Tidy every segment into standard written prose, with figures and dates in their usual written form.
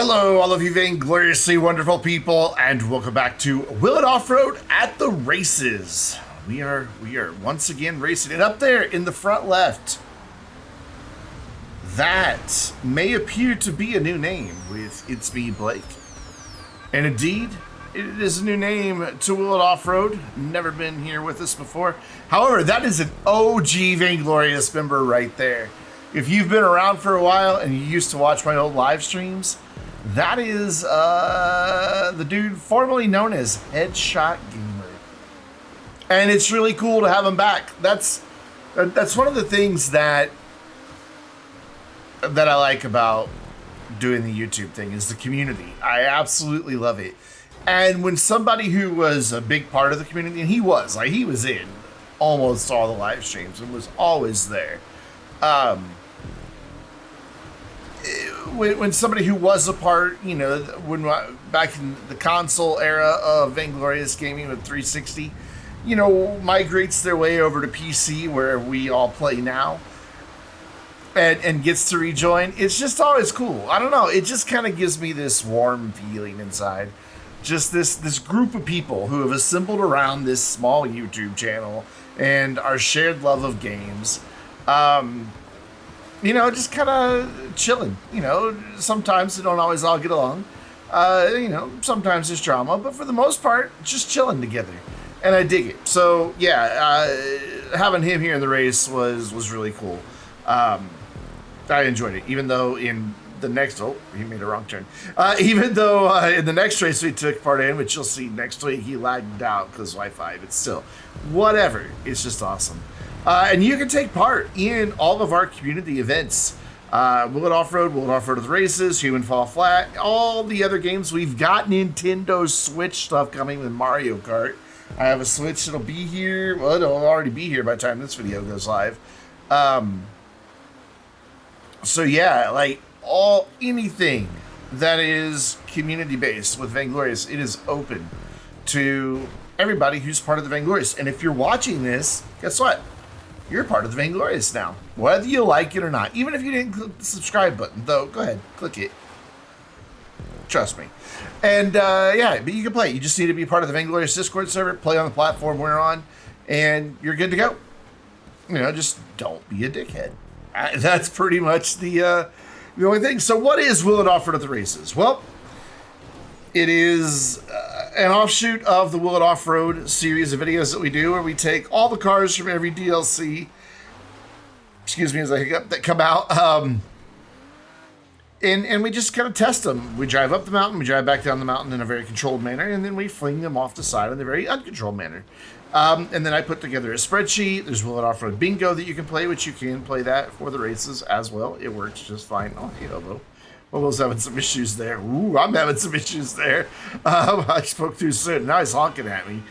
Hello, all of you vaingloriously wonderful people, and welcome back to Will It Off-Road at the Races. We are once again racing it up there in the front left. That may appear to be a new name with It's Me, Blake. And indeed, it is a new name to Will It Off-Road. Never been here with us before. However, that is an OG Vainglorious member right there. If you've been around for a while and you used to watch my old live streams, that is the dude formerly known as Headshot Gamer. And it's really cool to have him back. That's one of the things that I like about doing the YouTube thing is the community. I absolutely love it. And when somebody who was a big part of the community, and he was in almost all the live streams and was always there. When somebody who was a part, you know, when back in the console era of Vainglorious gaming with 360, you know, migrates their way over to PC where we all play now, and gets to rejoin, it's just always cool. I don't know, it just kind of gives me this warm feeling inside. Just this group of people who have assembled around this small YouTube channel and our shared love of games. You know, just kind of chilling. You know, sometimes they don't always all get along. You know, sometimes there's drama, but for the most part, just chilling together. And I dig it. So, yeah, having him here in the race was really cool. I enjoyed it, even though in the next... Oh, he made a wrong turn. Even though in the next race we took part in, which you'll see next week, he lagged out because Wi-Fi, but still, whatever. It's just awesome. And you can take part in all of our community events. Will It Off-Road, Will It Off-Road at the Races, Human Fall Flat, all the other games. We've got Nintendo Switch stuff coming with Mario Kart. I have a Switch that'll be here. Well, it'll already be here by the time this video goes live. So yeah, like anything that is community-based with Vainglorious, it is open to everybody who's part of the Vainglorious. And if you're watching this, guess what? You're part of the Vainglorious now, whether you like it or not. Even if you didn't click the subscribe button, though, go ahead, click it. Trust me. And yeah, but you can play. You just need to be part of the Vainglorious Discord server, play on the platform we're on, and you're good to go. You know, just don't be a dickhead. That's pretty much the only thing. So what is Will It Off-Road at the Races? Well, it is an offshoot of the Will It Off-Road series of videos that we do, where we take all the cars from every DLC, excuse me as I hiccup, that come out, and we just kind of test them. We drive up the mountain, we drive back down the mountain in a very controlled manner, and then we fling them off the side in a very uncontrolled manner. And then I put together a spreadsheet. There's Will It Off-Road Bingo that you can play, which you can play that for the races as well. It works just fine. Oh, hey, Hobo. Hobo's having some issues there. Ooh, I'm having some issues there. I spoke too soon. Now he's honking at me.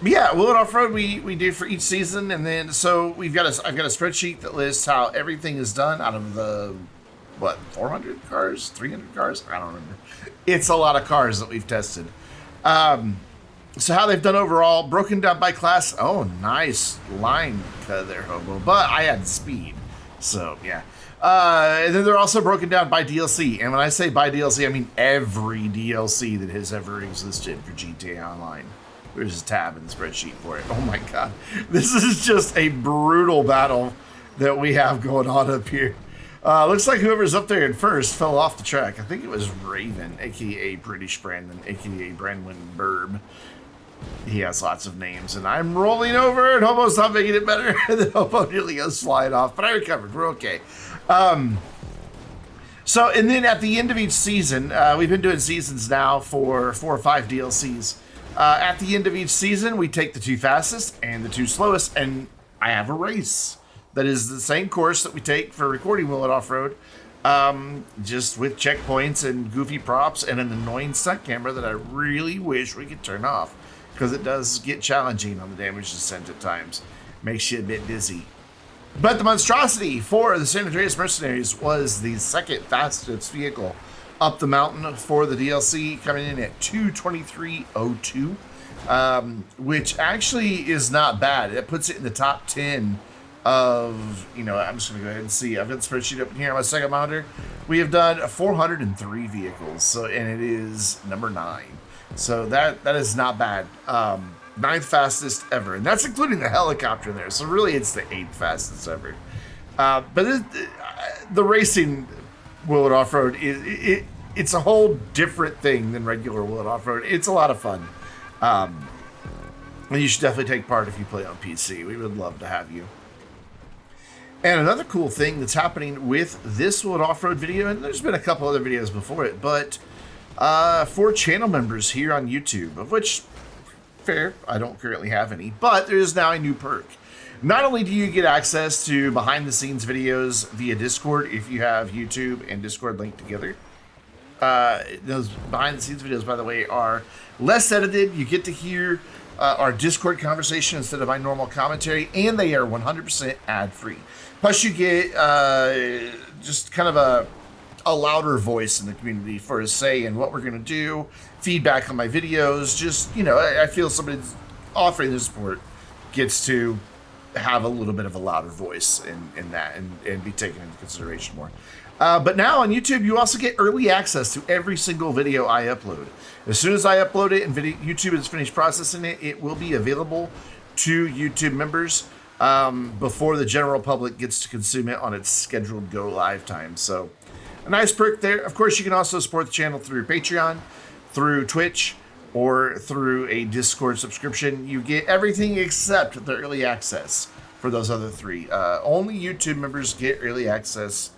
Yeah, Will It Off-Road we do for each season, and then so I've got a spreadsheet that lists how everything is done out of the 400 cars, 300 cars. I don't remember. It's a lot of cars that we've tested. So how they've done overall, broken down by class. Oh, nice line there, Hobo. But I had speed, so yeah. And then they're also broken down by DLC. And when I say by DLC, I mean every DLC that has ever existed for GTA Online. There's a tab in the spreadsheet for it. Oh my God. This is just a brutal battle that we have going on up here. Looks like whoever's up there in first fell off the track. I think it was Raven, a.k.a. British Brandon, a.k.a. Brandon Burb. He has lots of names, and I'm rolling over, and Hobo's not making it better. And then Hobo nearly goes flying off, but I recovered. We're okay. So, and then at the end of each season, we've been doing seasons now for 4 or 5 DLCs. At the end of each season, we take the 2 fastest and the 2 slowest, and I have a race that is the same course that we take for recording Will It Off-Road, just with checkpoints and goofy props and an annoying stunt camera that I really wish we could turn off, because it does get challenging on the damage descent at times. Makes you a bit dizzy. But the MonstroCiti for the San Andreas Mercenaries was the second fastest vehicle up the mountain for the DLC, coming in at 2:23:02, which actually is not bad. It puts it in the top 10 of, you know, I'm just going to go ahead and see. I've got the spreadsheet up here on my second monitor. We have done 403 vehicles, so, and it is number 9. So that is not bad. 9th fastest ever, and that's including the helicopter there. So really, it's the 8th fastest ever. But the racing wheeled off-road it's a whole different thing than regular wheeled off-road. It's a lot of fun. And you should definitely take part if you play on PC. We would love to have you. And another cool thing that's happening with this wheeled off-road video, and there's been a couple other videos before it, but for channel members here on YouTube, of which, fair, I don't currently have any, but there is now a new perk. Not only do you get access to behind-the-scenes videos via Discord if you have YouTube and Discord linked together. Those behind-the-scenes videos, by the way, are less edited. You get to hear our Discord conversation instead of my normal commentary, and they are 100% ad-free. Plus, you get just kind of a louder voice in the community for a say in what we're going to do, feedback on my videos. Just, you know, I feel somebody offering the support gets to have a little bit of a louder voice in that and be taken into consideration more. But now on YouTube, you also get early access to every single video I upload. As soon as I upload it and YouTube is finished processing it, it will be available to YouTube members before the general public gets to consume it on its scheduled go live time. So a nice perk there. Of course, you can also support the channel through Patreon, through Twitch, or through a Discord subscription. You get everything except the early access for those other 3. Only YouTube members get early access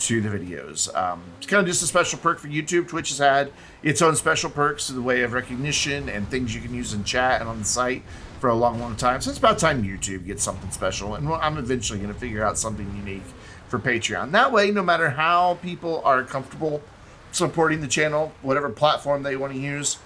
to the videos. It's kind of just a special perk for YouTube. Twitch has had its own special perks in the way of recognition and things you can use in chat and on the site for a long time. So it's about time YouTube gets something special, and I'm eventually going to figure out something unique for Patreon. That way, no matter how people are comfortable supporting the channel, whatever platform they want to use,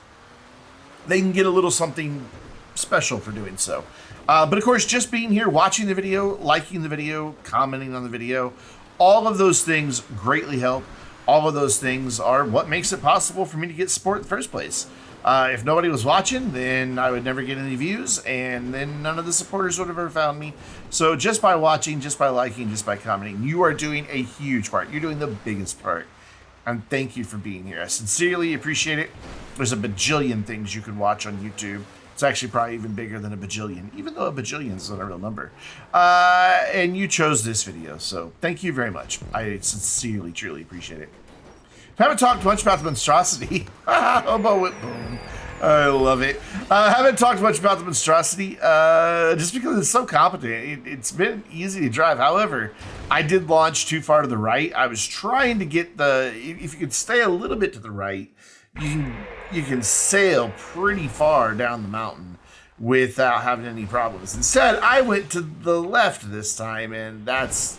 they can get a little something special for doing so. But of course, just being here, watching the video, liking the video, commenting on the video, all of those things greatly help. All of those things are what makes it possible for me to get support in the first place. If nobody was watching, then I would never get any views, and then none of the supporters would have ever found me. So just by watching, just by liking, just by commenting, you are doing a huge part. You're doing the biggest part. And thank you for being here. I sincerely appreciate it. There's a bajillion things you can watch on YouTube. It's actually probably even bigger than a bajillion, even though a bajillion is not a real number. And you chose this video, so thank you very much. I sincerely, truly appreciate it. I haven't talked much about the monstrosity. Hobo whip boom. I love it. I haven't talked much about the monstrosity just because it's so competent. It's been easy to drive. However, I did launch too far to the right. I was trying to get if you could stay a little bit to the right, you can sail pretty far down the mountain without having any problems. Instead, I went to the left this time, and that's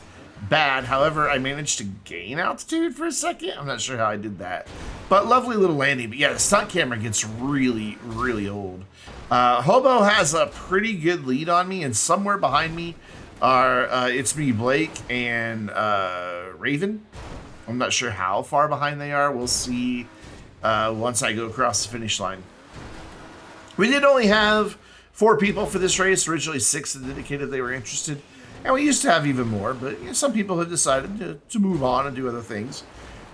bad. However, I managed to gain altitude for a second. I'm not sure how I did that, but lovely little landing. But yeah, the stunt camera gets really, really old. Hobo has a pretty good lead on me, and somewhere behind me are It's Me, Blake, and Raven. I'm not sure how far behind they are. We'll see once I go across the finish line. We did only have 4 people for this race. Originally 6 that indicated they were interested. And we used to have even more, but you know, some people have decided to move on and do other things,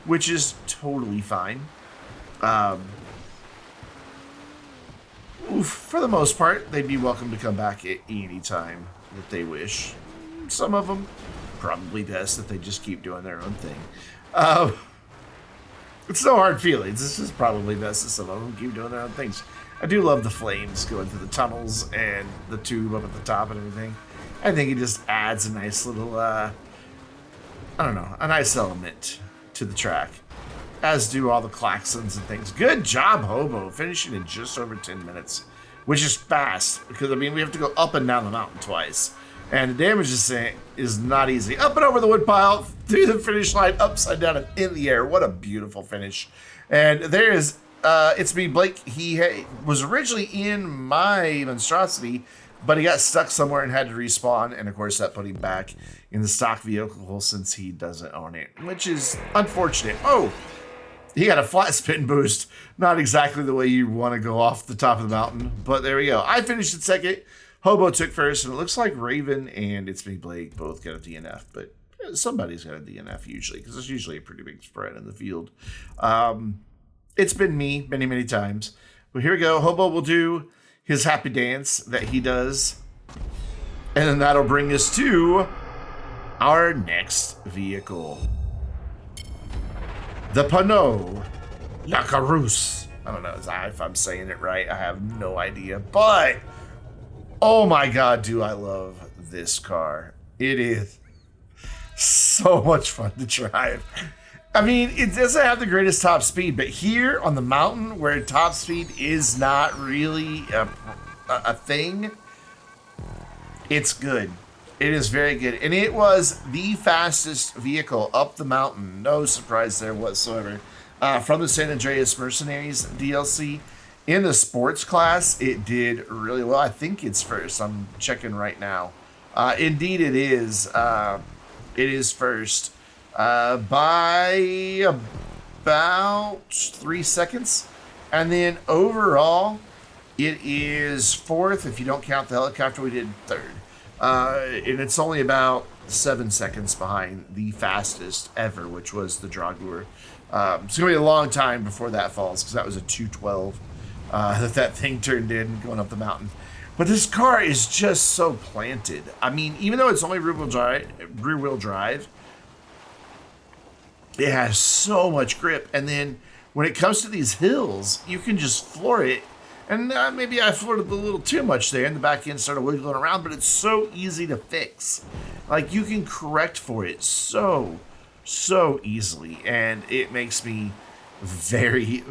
which is totally fine. For the most part, they'd be welcome to come back at any time that they wish. Some of them, probably best that they just keep doing their own thing. It's no hard feelings. It's just probably best that some of them keep doing their own things. I do love the flames going through the tunnels and the tube up at the top and everything. I think it just adds a nice little, I don't know, a nice element to the track. As do all the klaxons and things. Good job, Hobo, finishing in just over 10 minutes, which is fast, because, I mean, we have to go up and down the mountain twice. And the damage is not easy. Up and over the woodpile, through the finish line, upside down and in the air. What a beautiful finish. And there is, It's Me, Blake. He was originally in my monstrosity, but he got stuck somewhere and had to respawn, and of course that put him back in the stock vehicle since he doesn't own it, which is unfortunate. Oh, he got a flat spin boost. Not exactly the way you want to go off the top of the mountain, but there we go. I finished in second. Hobo took first, and it looks like Raven and It's Me Blake both got a DNF, but somebody's got a DNF usually, because it's usually a pretty big spread in the field. It's been me many times. But here we go. Hobo will do his happy dance that he does. And then that'll bring us to our next vehicle. The Penaud La Coureuse. I don't know if I'm saying it right. I have no idea. But, oh my God, do I love this car. It is so much fun to drive. I mean, it doesn't have the greatest top speed, but here on the mountain where top speed is not really a thing, it's good. It is very good. And it was the fastest vehicle up the mountain. No surprise there whatsoever. From the San Andreas Mercenaries DLC. In the sports class, it did really well. I think it's first. I'm checking right now. Indeed, it is. It is first by about 3 seconds. And then overall, it is fourth. If you don't count the helicopter, we did third. And it's only about 7 seconds behind the fastest ever, which was the Dragour. It's going to be a long time before that falls, because that was a 212 that thing turned in going up the mountain. But this car is just so planted. I mean, even though it's only rear-wheel drive, it has so much grip. And then when it comes to these hills, you can just floor it. And maybe I floored it a little too much there, and the back end started wiggling around, but it's so easy to fix. Like, you can correct for it so easily, and it makes me very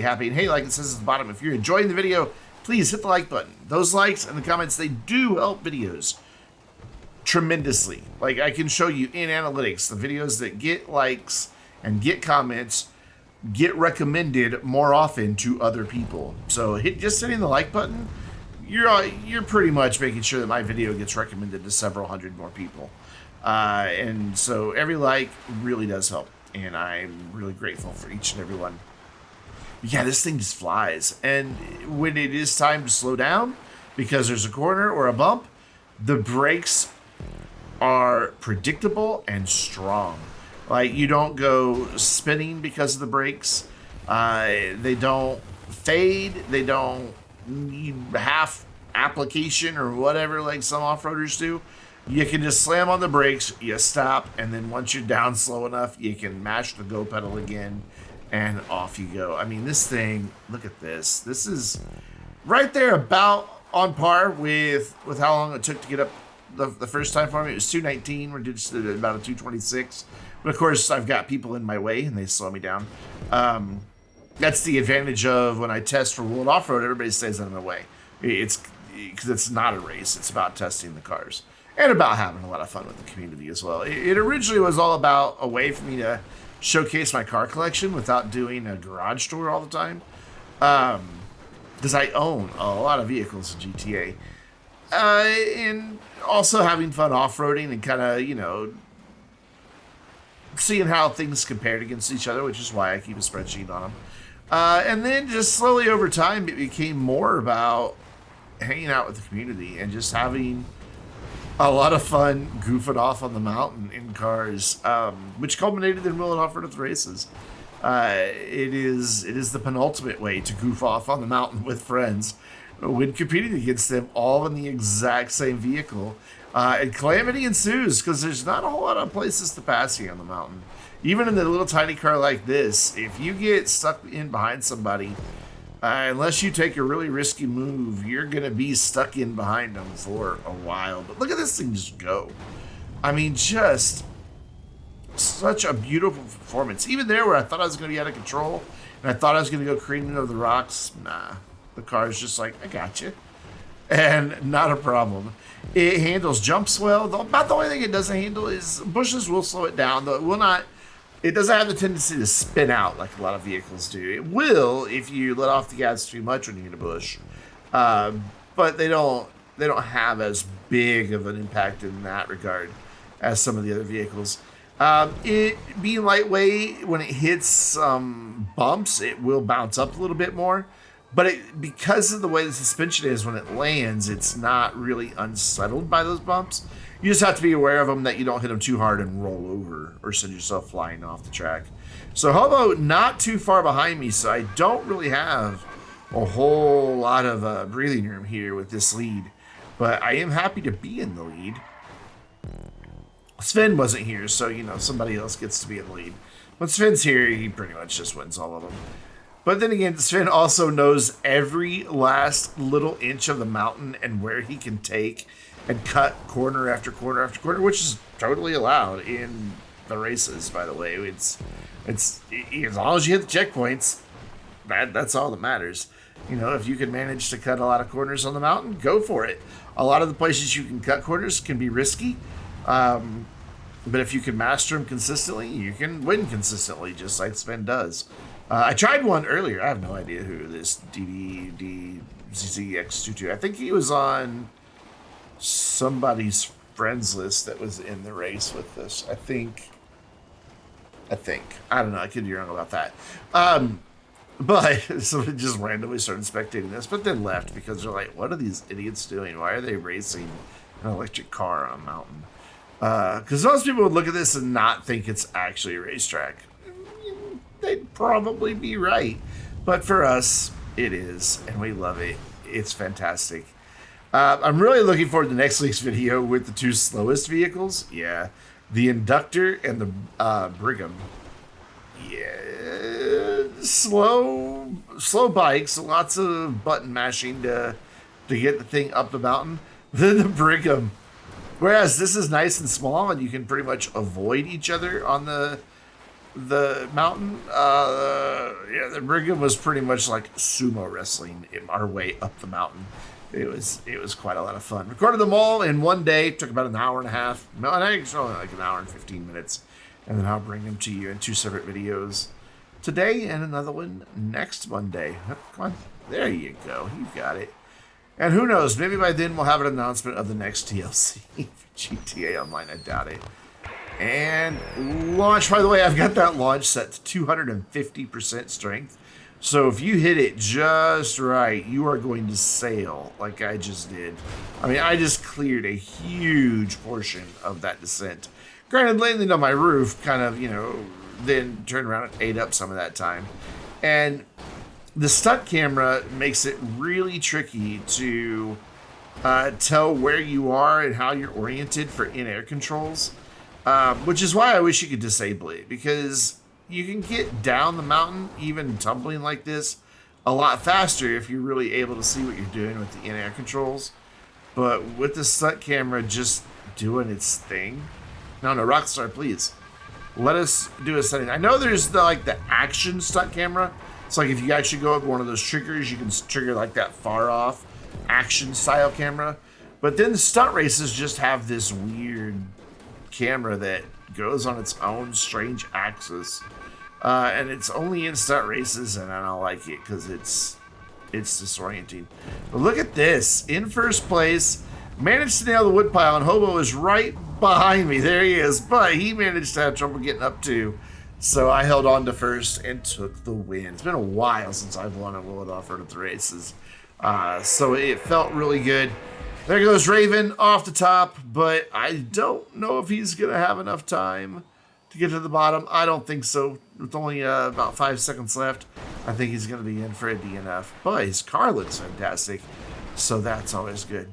happy. And hey, like it says at the bottom, if you're enjoying the video, please hit the like button. Those likes and the comments, they do help videos tremendously. Like, I can show you in analytics, the videos that get likes and get comments get recommended more often to other people. So just hitting the like button, you're pretty much making sure that my video gets recommended to several hundred more people. And so every like really does help, and I'm really grateful for each and every one. But yeah, this thing just flies. And when it is time to slow down because there's a corner or a bump, the brakes are predictable and strong. Like, you don't go spinning because of the brakes. They don't fade. They don't need half application or whatever like some off-roaders do. You can just slam on the brakes, you stop, and then once you're down slow enough, you can mash the go pedal again, and off you go. I mean, this thing, look at this. This is right there about on par with how long it took to get up the first time for me. It was 219. We're just at about a 226. But of course, I've got people in my way, and they slow me down. That's the advantage of when I test for World Off-Road, everybody stays out of my way. It's because it's not a race. It's about testing the cars and about having a lot of fun with the community as well. It originally was all about a way for me to showcase my car collection without doing a garage tour all the time. Because I own a lot of vehicles in GTA. And also having fun off-roading and kind of, you know, seeing how things compared against each other, which is why I keep a spreadsheet on them. And then just slowly over time, it became more about hanging out with the community and just having a lot of fun goofing off on the mountain in cars, which culminated in Will and Offroad at the races. It is the penultimate way to goof off on the mountain with friends when competing against them all in the exact same vehicle. And calamity ensues because there's not a whole lot of places to pass here on the mountain. Even in a little tiny car like this, if you get stuck in behind somebody, unless you take a really risky move, you're going to be stuck in behind them for a while. But look at this thing just go. I mean, just such a beautiful performance. Even there where I thought I was going to be out of control and I thought I was going to go careening over the rocks, nah. The car is just like, I got you. And not a problem. It handles jumps well. About the only thing it doesn't handle is bushes will slow it down, though it will not. It doesn't have the tendency to spin out like a lot of vehicles do. It will if you let off the gas too much when you hit a bush, but they don't have as big of an impact in that regard as some of the other vehicles. It being lightweight, when it hits some bumps, it will bounce up a little bit more. But because of the way the suspension is when it lands, it's not really unsettled by those bumps. You just have to be aware of them, that you don't hit them too hard and roll over or send yourself flying off the track. So Hobo not too far behind me, so I don't really have a whole lot of breathing room here with this lead. But I am happy to be in the lead. Sven wasn't here, so, you know, somebody else gets to be in the lead. When Sven's here, he pretty much just wins all of them. But then again, Sven also knows every last little inch of the mountain and where he can take and cut corner after corner after corner, which is totally allowed in the races, by the way. It's as long as you hit the checkpoints, that's all that matters. You know, if you can manage to cut a lot of corners on the mountain, go for it. A lot of the places you can cut corners can be risky, but if you can master them consistently, you can win consistently, just like Sven does. I tried one earlier. I have no idea who this DDZZX22. I think he was on somebody's friends list that was in the race with this. I think. I don't know. I could be wrong about that. But somebody just randomly started spectating this, but then left because they're like, what are these idiots doing? Why are they racing an electric car on a mountain? Because most people would look at this and not think it's actually a racetrack. They'd probably be right. But for us, it is, and we love it. It's fantastic. I'm really looking forward to next week's video with the two slowest vehicles. Yeah, the Inductor and the Brigham. Yeah, slow bikes, lots of button mashing to get the thing up the mountain. Then the Brigham. Whereas this is nice and small, and you can pretty much avoid each other on the mountain. Yeah, the Brigham was pretty much like sumo wrestling our way up the mountain. It was quite a lot of fun. Recorded them all in one day. Took about an hour and a half. No, I think it's only like an hour and 15 minutes. And then I'll bring them to you in two separate videos today and another one next Monday. Come on, there you go. You got it. And who knows? Maybe by then we'll have an announcement of the next TLC for GTA Online. I doubt it. And launch, by the way, I've got that launch set to 250% strength. So if you hit it just right, you are going to sail like I just did. I mean, I just cleared a huge portion of that descent. Granted, landing on my roof kind of, you know, then turned around and ate up some of that time. And the stunt camera makes it really tricky to tell where you are and how you're oriented for in-air controls. Which is why I wish you could disable it, because you can get down the mountain, even tumbling like this, a lot faster if you're really able to see what you're doing with the in-air controls. But with the stunt camera just doing its thing, no, Rockstar, please let us do a setting. I know there's the action stunt camera. It's like if you actually go up one of those triggers, you can trigger like that far off action style camera. But then the stunt races just have this weird camera that goes on its own strange axis, and it's only in stunt races, and I don't like it because it's disorienting. But look at this, in first place, managed to nail the woodpile, and Hobo is right behind me. There he is, but he managed to have trouble getting up too, so I held on to first and took the win. It's been a while since I've won a Will It Offroad at the races, so it felt really good. There goes Raven off the top, but I don't know if he's going to have enough time to get to the bottom. I don't think so. With only about 5 seconds left, I think he's going to be in for a DNF. But his car looks fantastic, so that's always good.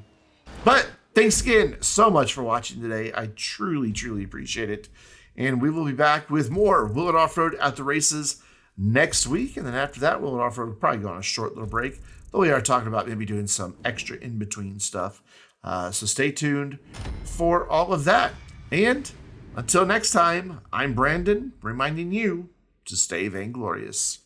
But thanks again so much for watching today. I truly, truly appreciate it. And we will be back with more Will It Offroad at the races next week. And then after that, Will It Offroad will probably go on a short little break. Though we are talking about maybe doing some extra in-between stuff. So stay tuned for all of that. And until next time, I'm Brandon, reminding you to stay vainglorious.